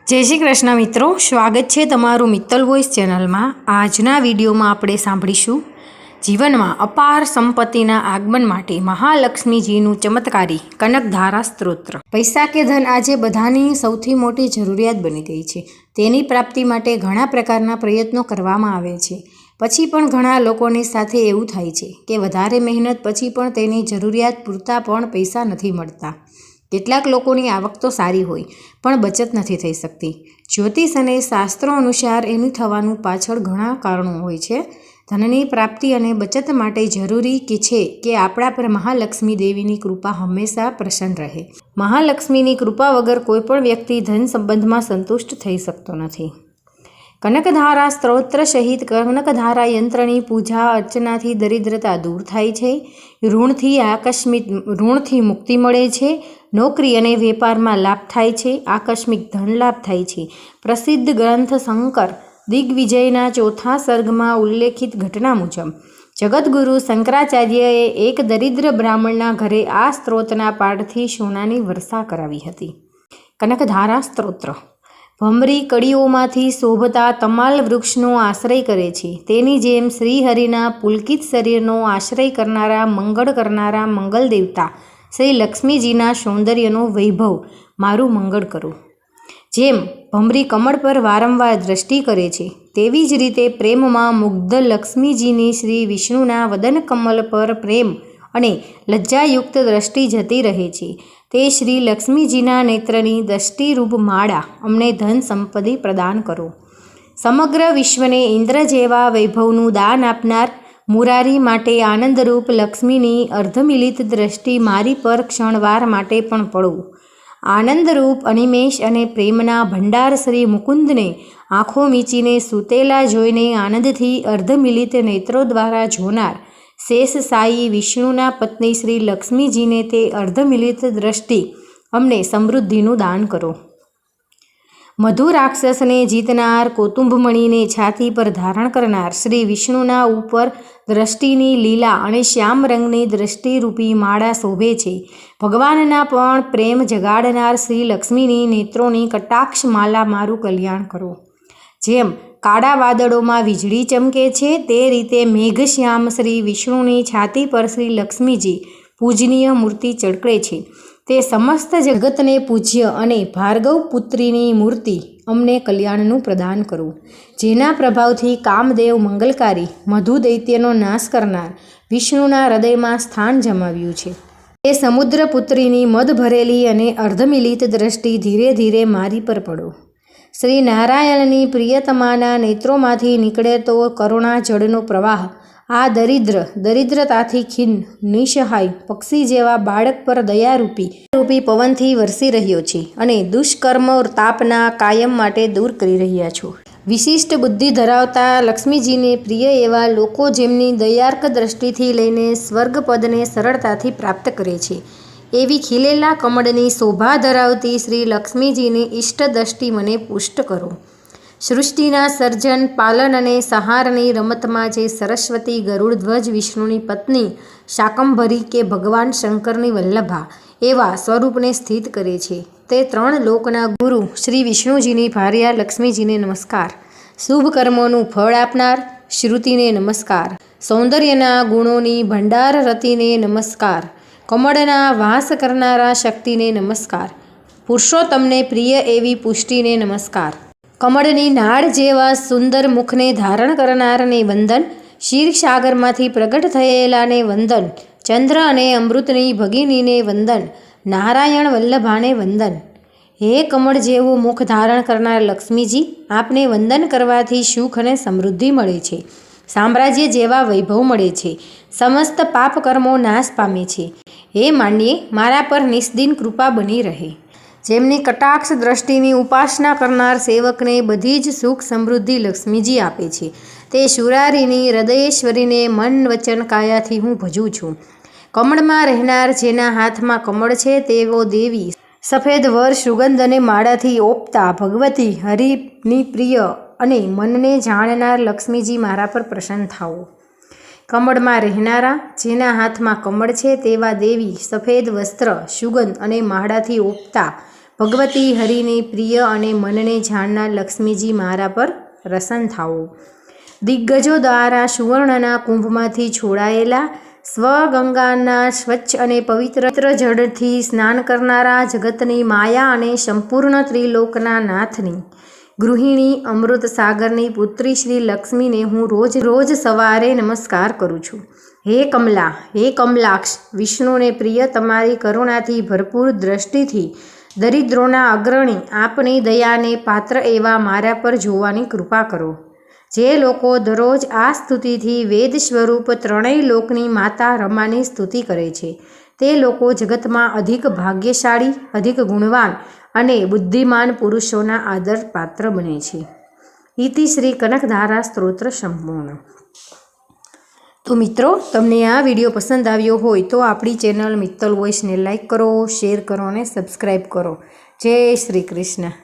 જય શ્રી કૃષ્ણ મિત્રો, સ્વાગત છે તમારું મિત્તલ વોઇસ ચેનલમાં। આજના વિડીયોમાં આપણે સાંભળીશું જીવનમાં અપાર સંપત્તિના આગમન માટે મહાલક્ષ્મીજીનું ચમત્કારી કનકધારા સ્તોત્ર। પૈસા કે ધન આજે બધાની સૌથી મોટી જરૂરિયાત બની ગઈ છે। તેની પ્રાપ્તિ માટે ઘણા પ્રકારના પ્રયત્નો કરવામાં આવે છે, પછી પણ ઘણા લોકોની સાથે એવું થાય છે કે વધારે મહેનત પછી પણ તેની જરૂરિયાત પૂરતા પણ પૈસા નથી મળતા। કેટલાક લોકોની આવક તો સારી હોય પણ બચત નથી થઈ શકતી। જ્યોતિષ અને શાસ્ત્રો અનુસાર એની થવાનું પાછળ ઘણા કારણો હોય છે। ધનની પ્રાપ્તિ અને બચત માટે જરૂરી છે કે આપણા પર મહાલક્ષ્મી દેવીની કૃપા હંમેશા પ્રસન્ન રહે। મહાલક્ષ્મીની કૃપા વગર કોઈ પણ વ્યક્તિ ધન સંબંધમાં સંતુષ્ટ થઈ શકતો નથી। કનકધારા સ્તોત્ર સહિત કનકધારા યંત્રની પૂજા અર્ચનાથી દરિદ્રતા દૂર થાય છે, ઋણથી મુક્તિ મળે છે, નોકરી અને વેપારમાં લાભ થાય છે, આકસ્મિક ધન લાભ થાય છે। પ્રસિદ્ધ ગ્રંથ શંકર દિગ્વિજયના ચોથા સર્ગમાં ઉલ્લેખિત ઘટના મુજબ જગતગુરુ શંકરાચાર્યએ એક દરિદ્ર બ્રાહ્મણના ઘરે આ સ્ત્રોતના પાઠથી સોનાની વર્ષા કરાવી હતી। કનકધારા સ્તોત્ર ભમરી કડીઓમાંથી શોભતા તમાલ વૃક્ષનો આશ્રય કરે છે। તેની જેમ શ્રીહરિના પુલકિત શરીરનો આશ્રય કરનારા મંગળ દેવતા શ્રી લક્ષ્મીજીના સૌંદર્યનો વૈભવ મારું મંગળ કરો। જેમ ભમરી કમળ પર વારંવાર દ્રષ્ટિ કરે છે, તેવી જ રીતે પ્રેમમાં મુગ્ધ લક્ષ્મીજીની શ્રી વિષ્ણુના વદન કમલ પર પ્રેમ અને લજ્જાયુક્ત દ્રષ્ટિ જતી રહે છે। તે શ્રી લક્ષ્મીજીના નેત્રની દ્રષ્ટિરૂપ માળા અમને ધન સંપત્તિ પ્રદાન કરો। સમગ્ર વિશ્વને ઇન્દ્ર જેવા વૈભવનું દાન આપનાર મુરારી માટે આનંદરૂપ લક્ષ્મીની અર્ધમિલિત દ્રષ્ટિ મારી પર ક્ષણવાર માટે પણ પડો। આનંદરૂપ અનિમેષ અને પ્રેમના ભંડાર શ્રી મુકુંદને આંખો મીચીને સૂતેલા જોઈને આનંદથી અર્ધમિલિત નેત્રો દ્વારા જોનાર શેષ સાઈ વિષ્ણુના પત્ની શ્રી લક્ષ્મીજીને તે અર્ધમિલિત દ્રષ્ટિ અમને સમૃદ્ધિનું દાન કરો। મધુ રાક્ષસને જીતનાર, કૌતુંભમણીને છાતી પર ધારણ કરનાર શ્રી વિષ્ણુના ઉપર દ્રષ્ટિની લીલા અને શ્યામ રંગની દ્રષ્ટિરૂપી માળા શોભે છે। ભગવાનના પણ પ્રેમ જગાડનાર શ્રી લક્ષ્મીની નેત્રોની કટાક્ષ માલા મારું કલ્યાણ કરો। જેમ કાળા વાદળોમાં વીજળી ચમકે છે, તે રીતે મેઘશ્યામ શ્રી વિષ્ણુની છાતી પર શ્રી લક્ષ્મીજી પૂજનીય મૂર્તિ ચળકે છે। તે સમસ્ત જગતને પૂજ્ય અને ભાર્ગવ પુત્રીની મૂર્તિ અમને કલ્યાણનું પ્રદાન કરો। જેના પ્રભાવથી કામદેવ મંગલકારી મધુ દૈત્યનો નાશ કરનાર વિષ્ણુના હૃદયમાં સ્થાન જમાવ્યું છે। તે સમુદ્ર પુત્રીની મધ ભરેલી અને અર્ધમિલિત દ્રષ્ટિ ધીરે ધીરે મારી પર પડો। શ્રી નારાયણની પ્રિયતમાના નેત્રોમાંથી નીકળે તો કરુણા જળનો પ્રવાહ આ દરિદ્રતાથી ખિન્ન નિસહાય પક્ષી જેવા બાળક પર દયારૂપી પવનથી વરસી રહ્યો છે અને દુષ્કર્મ તાપના કાયમ માટે દૂર કરી રહ્યા છો। વિશિષ્ટ બુદ્ધિ ધરાવતા લક્ષ્મીજીને પ્રિય એવા લોકો જેમની દયાર્ક દ્રષ્ટિથી લઈને સ્વર્ગપદને સરળતાથી પ્રાપ્ત કરે છે, એવી ખીલેલા કમળની શોભા ધરાવતી શ્રી લક્ષ્મીજીની ઇષ્ટ દ્રષ્ટિ મને પુષ્ટ કરો। સૃષ્ટિના સર્જન, પાલન અને સંહારની રમતમાં જે સરસ્વતી ગરુડ ધ્વજ વિષ્ણુની પત્ની શાકંભરી કે ભગવાન શંકરની વલ્લભા એવા સ્વરૂપને સ્થિત કરે છે, તે ત્રણ લોકના ગુરુ શ્રી વિષ્ણુજીની ભાર્યા લક્ષ્મીજીને નમસ્કાર। શુભ કર્મોનું ફળ આપનાર શ્રુતિને નમસ્કાર। સૌંદર્યના ગુણોની ભંડાર રતિને નમસ્કાર। કમળના વાસ કરનારા શક્તિને નમસ્કાર। પુરુષોત્તમને પ્રિય એવી પુષ્ટિને નમસ્કાર। કમળની નાળ જેવા સુંદર મુખને ધારણ કરનારને વંદન। ક્ષીરસાગરમાંથી પ્રગટ થયેલાને વંદન। ચંદ્ર અને અમૃતની ભગિનીને વંદન। નારાયણ વલ્લભાને વંદન। હે કમળ જેવું મુખ ધારણ કરનાર લક્ષ્મીજી, આપને વંદન કરવાથી સુખ અને સમૃદ્ધિ મળે છે, સામ્રાજ્ય જેવા વૈભવ મળે છે, સમસ્ત પાપ કર્મો નાશ પામે છે। હે માન્યે, મારા પર નિસ્દિન કૃપા બની રહે। જેમની કટાક્ષ દ્રષ્ટિની ઉપાસના કરનાર સેવકને બધી જ સુખ સમૃદ્ધિ લક્ષ્મીજી આપે છે, તે સુરારીની હૃદયેશ્વરીને મન વચન કાયાથી હું ભજું છું। કમળમાં રહેનાર જેના હાથમાં કમળ છે, તેઓ દેવી સફેદ વર સુગંધ અને માળાથી ઓપતા ભગવતી હરિની પ્રિય અને મનને જાણનાર લક્ષ્મીજી મારા પર પ્રસન્ન થાઓ। કમળમાં રહેનારા જેના હાથમાં કમળ છે, તેવા દેવી સફેદ વસ્ત્ર સુગંધ અને માળાથી ઓપતા ભગવતી હરિની પ્રિય અને મનને જાણનાર લક્ષ્મીજી મારા પર પ્રસન્ન થાઓ. દિગ્ગજો દ્વારા સુવર્ણના કુંભમાંથી છોડાયેલા સ્વગંગાના સ્વચ્છ અને પવિત્ર જળથી સ્નાન કરનારા જગતની માયા અને સંપૂર્ણ ત્રિલોકના નાથની ગૃહિણી અમૃત સાગરની પુત્રી શ્રી લક્ષ્મીને હું રોજ સવારે નમસ્કાર કરું છું. હે કમલા, હે કમલાક્ષ, વિષ્ણુને પ્રિય તમારી કરુણાથી ભરપૂર દ્રષ્ટિથી દરિદ્રોના અગ્રણી આપની દયાને પાત્ર એવા મારા પર જોવાની કૃપા કરો. જે લોકો દરરોજ આ સ્તુતિથી વેદ સ્વરૂપ ત્રણેય લોકની માતા રમાની સ્તુતિ કરે છે તે લોકો જગતમાં અધિક ભાગ્યશાળી, અધિક ગુણવાન અને બુદ્ધિમાન પુરુષોના આદર પાત્ર બને છે. ઇતિ શ્રી કનકધારા સ્તોત્ર સંપૂર્ણ. તો મિત્રો, તમને આ વિડીયો પસંદ આવ્યો હોય તો આપણી ચેનલ મિત્તલ વોઇસને લાઈક કરો, શેર કરો અને સબસ્ક્રાઈબ કરો. જય શ્રી કૃષ્ણ.